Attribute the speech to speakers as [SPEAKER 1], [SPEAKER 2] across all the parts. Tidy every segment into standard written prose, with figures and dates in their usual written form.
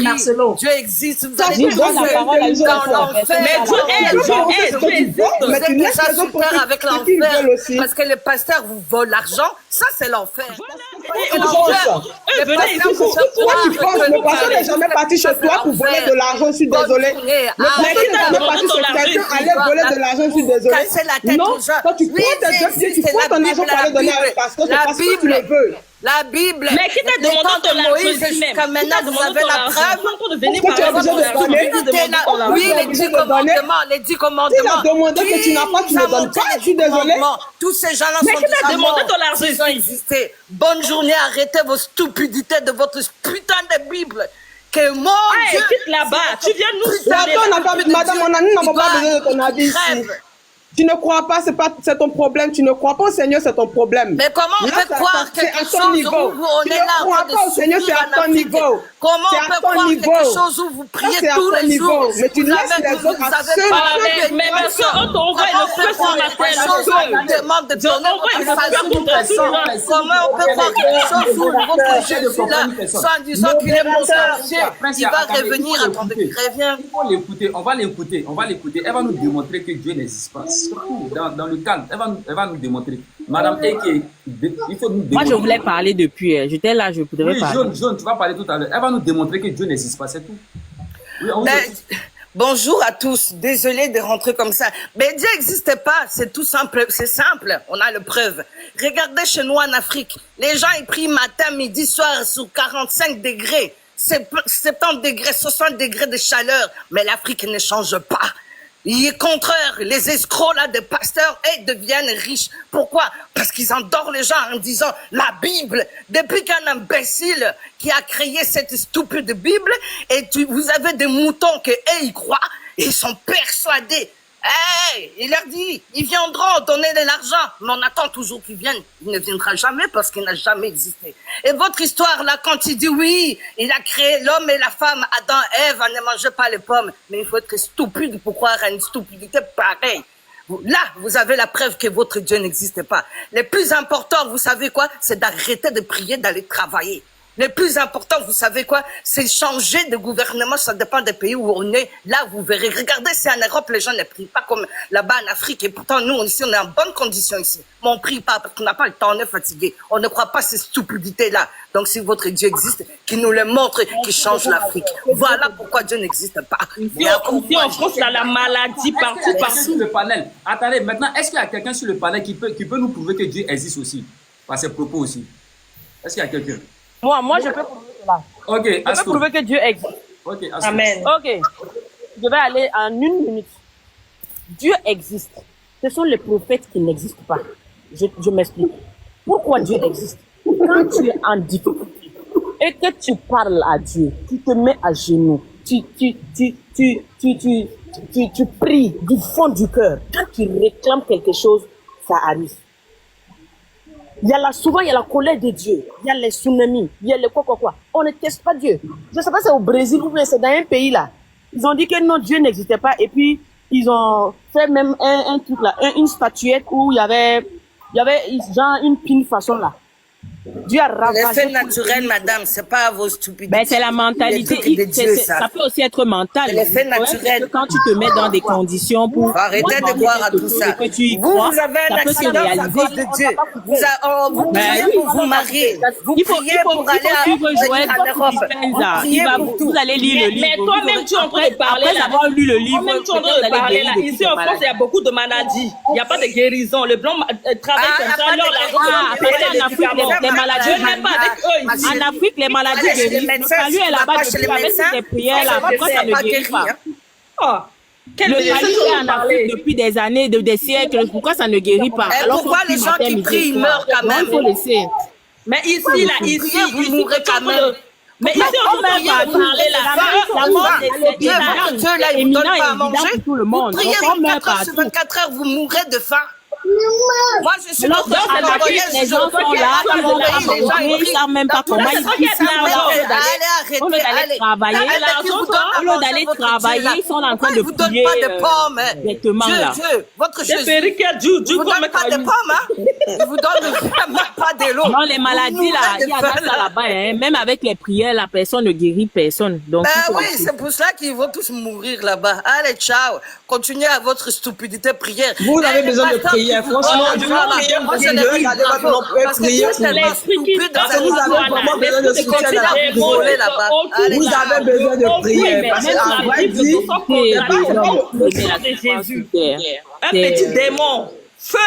[SPEAKER 1] Marcelo.
[SPEAKER 2] Dieu existe, vous
[SPEAKER 3] Ça,
[SPEAKER 2] allez
[SPEAKER 3] je
[SPEAKER 2] dire
[SPEAKER 3] donne la parole à Dieu.
[SPEAKER 2] dans l'enfer.
[SPEAKER 4] Mais Dieu est,
[SPEAKER 2] Vous êtes déjà super avec l'enfer parce que les pasteurs vous volent l'argent. Ça, c'est l'enfer.
[SPEAKER 4] Et l'enfer.
[SPEAKER 2] Les pasteurs vous font
[SPEAKER 3] Toi qui
[SPEAKER 2] croire
[SPEAKER 3] penses,
[SPEAKER 2] que
[SPEAKER 3] le pasteur n'est jamais parti chez toi pour voler de l'argent, je suis désolée. Le pasteur n'est jamais parti chez quelqu'un aller voler de l'argent, je suis désolée.
[SPEAKER 2] Casser la tête
[SPEAKER 3] Non,
[SPEAKER 2] aux gens.
[SPEAKER 3] quand tu prends tes deux pieds, tu prends ton argent pour aller donner à un pasteur, c'est parce que tu le veux.
[SPEAKER 2] La Bible.
[SPEAKER 4] Mais qui t'a demandé ton argent
[SPEAKER 2] jusqu'à maintenant, vous avez la preuve.
[SPEAKER 4] de venir
[SPEAKER 3] Pourquoi tu es
[SPEAKER 4] parler
[SPEAKER 3] obligé de donner?
[SPEAKER 2] Oui, les 10 commandements, les 10 commandements.
[SPEAKER 3] Il a demandé que tu n'as pas, tu ne donnes pas, je suis désolée.
[SPEAKER 2] Tous ces gens-là
[SPEAKER 4] Mais
[SPEAKER 2] sont
[SPEAKER 4] qui t'a
[SPEAKER 2] déjà
[SPEAKER 4] demandé
[SPEAKER 2] morts.
[SPEAKER 4] ton argent
[SPEAKER 2] Ils ont
[SPEAKER 4] ici?
[SPEAKER 2] existé. Bonne journée, arrêtez vos stupidités de votre putain de Bible. Que mon Dieu.
[SPEAKER 4] Quitte là-bas, tu viens nous
[SPEAKER 3] Madame, nous n'avons pas besoin de ton avis ici. Tu ne crois pas, c'est ton problème. Tu ne crois pas au Seigneur, c'est ton problème.
[SPEAKER 2] Mais comment on peut croire quelque chose où on est là
[SPEAKER 3] Tu ne crois pas au Seigneur, c'est à ton niveau.
[SPEAKER 2] Comment on peut croire quelque chose où vous priez tous les jours?
[SPEAKER 3] Mais tu laisses les autres à ceux.
[SPEAKER 4] Mais monsieur, on t'envoie le feu ce matin.
[SPEAKER 2] On demande de donner. Comment on peut croire quelque chose où votre Jésus là, sans disant qu'il est mon sorcier, il va revenir. Attendez, il revient.
[SPEAKER 1] Il faut l'écouter, on va l'écouter. Elle va nous démontrer que Dieu n'existe pas. Surtout dans le calme, elle va nous démontrer. Madame Eke, il faut nous démontrer.
[SPEAKER 5] Moi, je voulais parler depuis. J'étais là, je devais parler.
[SPEAKER 1] Oui, Jaune, tu vas parler tout à l'heure. Elle va nous démontrer que Dieu n'existe pas, c'est tout. Oui,
[SPEAKER 2] bonjour à tous. Désolé de rentrer comme ça. Mais Dieu n'existe pas. C'est tout simple. C'est simple. On a le preuve. Regardez chez nous en Afrique. Les gens, ils prient matin, midi, soir sur 45 degrés. 70 degrés, 60 degrés de chaleur. Mais l'Afrique ne change pas. Il est contraire, les escrocs là des pasteurs deviennent riches. Pourquoi? Parce qu'ils endorment les gens en disant la Bible. Depuis qu'un imbécile qui a créé cette stupide Bible et vous avez des moutons que ils croient, ils sont persuadés. Il leur dit, ils viendront donner de l'argent, mais on attend toujours qu'ils viennent. Il ne viendra jamais parce qu'il n'a jamais existé. Et votre histoire là, quand il dit oui, il a créé l'homme et la femme, Adam et Ève, ne mangez pas les pommes. Mais il faut être stupide pour croire à une stupidité pareille. Là, vous avez la preuve que votre Dieu n'existe pas. Le plus important, vous savez quoi? C'est d'arrêter de prier, d'aller travailler. Le plus important, vous savez quoi? C'est changer de gouvernement, ça dépend des pays où on est. Là, vous verrez. Regardez, c'est en Europe, les gens ne prient pas comme là-bas en Afrique. Et pourtant, nous, ici, on est en bonne condition ici. Mais on ne prie pas parce qu'on n'a pas le temps, on est fatigué. On ne croit pas ces stupidités-là. Donc, si votre Dieu existe, qu'il nous le montre, qu'il change l'Afrique. Voilà pourquoi Dieu n'existe pas.
[SPEAKER 4] Ici en France, il y a la maladie partout.
[SPEAKER 1] Sur le panel. Attendez, maintenant, est-ce qu'il y a quelqu'un sur le panel qui peut nous prouver que Dieu existe aussi? Par ses propos aussi. Est-ce qu'il y a quelqu'un?
[SPEAKER 5] Moi, je peux prouver cela.
[SPEAKER 1] Ok,
[SPEAKER 5] je peux prouver que Dieu existe.
[SPEAKER 1] Ok,
[SPEAKER 5] Amen. Ok. Je vais aller en 1 minute. Dieu existe. Ce sont les prophètes qui n'existent pas. Je m'explique. Pourquoi Dieu existe? Quand tu es en difficulté et que tu parles à Dieu, tu te mets à genoux, tu pries du fond du cœur. Quand tu réclames quelque chose, ça arrive. Souvent, il y a la colère de Dieu. Il y a les tsunamis. Il y a les quoi. On ne teste pas Dieu. Je ne sais pas si c'est au Brésil ou bien c'est dans un pays là. Ils ont dit que non, Dieu n'existait pas. Et puis, ils ont fait même un truc là, une statuette où il y avait genre une pine façon là. Dieu a ravagé.
[SPEAKER 2] L'effet naturel, madame, c'est pas vos stupidités.
[SPEAKER 5] Ben, c'est la mentalité. Ça peut aussi être mental.
[SPEAKER 2] L'effet naturel.
[SPEAKER 5] Quand tu te mets dans des conditions pour.
[SPEAKER 2] Arrêtez de croire à tout ça. Vous avez un accident à cause de Dieu. Vous priez pour vous marier. Vous priez pour aller en Europe.
[SPEAKER 5] Vous allez lire le livre.
[SPEAKER 4] Mais toi-même, tu es en train de parler là.
[SPEAKER 5] Avoir lu le livre.
[SPEAKER 4] Toi-même, tu es en train de parler là. Ici en France, il y a beaucoup de maladies. Il n'y a pas de guérison. Le blanc travaille comme ça. Alors,
[SPEAKER 5] les maladies, en Afrique, les maladies guérissent. Le palu est là-bas avec des prières là. Pourquoi ça ne guérit pas? Le palu est en Afrique depuis des années, des siècles. Pourquoi ça ne guérit pas?
[SPEAKER 2] Alors pourquoi les gens qui prient meurent quand même?
[SPEAKER 5] Il faut laisser.
[SPEAKER 4] Mais ici,
[SPEAKER 2] vous mourrez quand même.
[SPEAKER 4] Mais ici, on ne peut pas parler là.
[SPEAKER 2] La mort, Dieu là, il ne donne pas à manger.
[SPEAKER 5] Tout le monde.
[SPEAKER 2] Vous priez 24 heures sur 24 heures, vous mourrez de faim. Moi, je suis
[SPEAKER 5] Alors,
[SPEAKER 2] contre
[SPEAKER 5] à l'Afrique, les gens sont là, ils vont pas manger, ils savent même pas comment ils vivent là. Au lieu d'aller travailler, au lieu d'aller travailler, ils sont en train de
[SPEAKER 2] vous donne
[SPEAKER 5] prier
[SPEAKER 2] pas de pommes.
[SPEAKER 5] directement là.
[SPEAKER 2] Dieu, votre
[SPEAKER 4] Des
[SPEAKER 2] Jésus.
[SPEAKER 4] perruquets,
[SPEAKER 2] Il vous donne pas de pommes, hein? Il vous donne même pas de l'eau.
[SPEAKER 5] Non, les maladies là, il y a ça là-bas, hein. Même avec les prières, la personne ne guérit personne. Donc,
[SPEAKER 2] Oui, c'est pour ça qu'ils vont tous mourir là-bas. Allez, ciao. Continuez à votre stupidité prière.
[SPEAKER 3] Vous avez besoin de prière, franchement.
[SPEAKER 2] Les
[SPEAKER 3] Vous avez besoin de prière. Parce qu'à vrai dire,
[SPEAKER 4] Jésus. Un petit démon. Feu.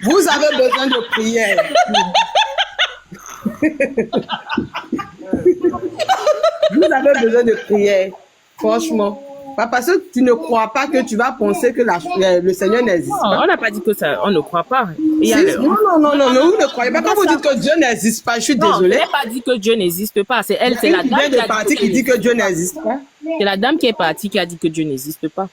[SPEAKER 3] vous avez besoin de prière. Vous avez besoin de prière. Franchement. Pas parce que tu ne crois pas que tu vas penser que le Seigneur n'existe
[SPEAKER 5] non,
[SPEAKER 3] pas.
[SPEAKER 5] on n'a pas dit que ça, on ne croit pas. Il y a
[SPEAKER 3] Non, vous ne croyez pas. Quand vous dites que Dieu n'existe pas, je suis
[SPEAKER 5] Non,
[SPEAKER 3] désolée.
[SPEAKER 5] je n'ai pas dit que Dieu n'existe pas. C'est elle, c'est
[SPEAKER 3] Elle
[SPEAKER 5] la
[SPEAKER 3] qui
[SPEAKER 5] dame
[SPEAKER 3] vient de partir qui dit que Dieu n'existe pas.
[SPEAKER 5] C'est la dame qui est partie qui a dit que Dieu n'existe pas.